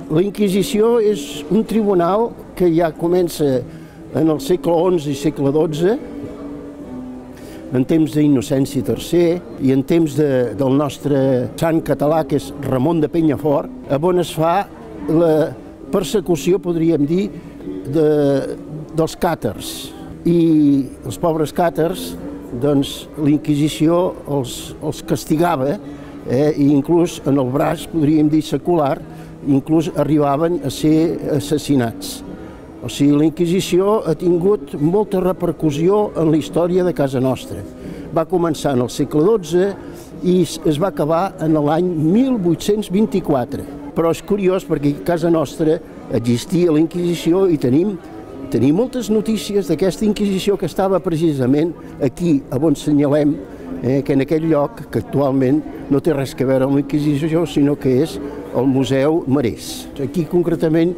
La Inquisició és un tribunal que ja comença en el segle XI i segle XII, en temps d'Innocenci III i en temps del nostre sant català, que és Ramon de Penyafort, on es fa la persecució, podríem dir, dels càtars. I els pobres càtars, doncs, la Inquisició els castigava, i inclús en el braç, podríem dir, secular, inclús arribaven a ser assassinats. O sigui, la Inquisició ha tingut molta repercussió en la història de casa nostra. Va començar en el segle XII i es va acabar en l'any 1824. Però és curiós perquè a casa nostra existia la Inquisició i tenim moltes notícies d'aquesta Inquisició que estava precisament aquí, on assenyalem, que en aquell lloc, que actualment no té res a veure amb la Inquisició, sinó que és el Museu Marès. Aquí, concretament,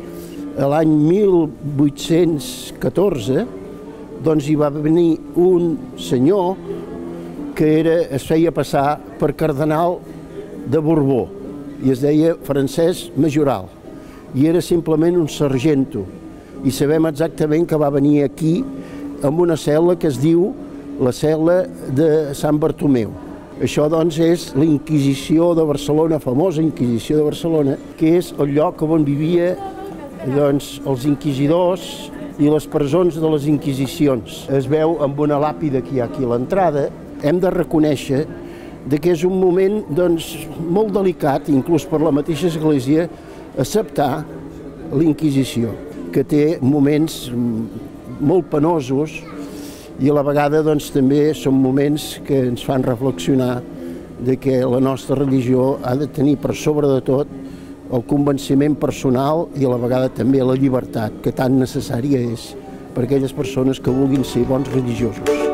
l'any 1814, doncs hi va venir un senyor que es feia passar per cardenal de Borbó i es deia Francesc Majoral i era simplement un sergento i sabem exactament que va venir aquí amb una cel·la que es diu la cel·la de Sant Bartomeu. Això, doncs, és la Inquisició de Barcelona, famosa Inquisició de Barcelona, que és el lloc on vivia els inquisidors i les presons de les Inquisicions. Es veu amb una làpida que hi ha aquí a l'entrada. Hem de reconèixer que és un moment molt delicat, inclús per la mateixa Església, acceptar la Inquisició, que té moments molt penosos i a la vegada també són moments que ens fan reflexionar que la nostra religió ha de tenir per sobre de tot el convenciment personal i a la vegada també la llibertat, que tan necessària és per a aquelles persones que vulguin ser bons religiosos.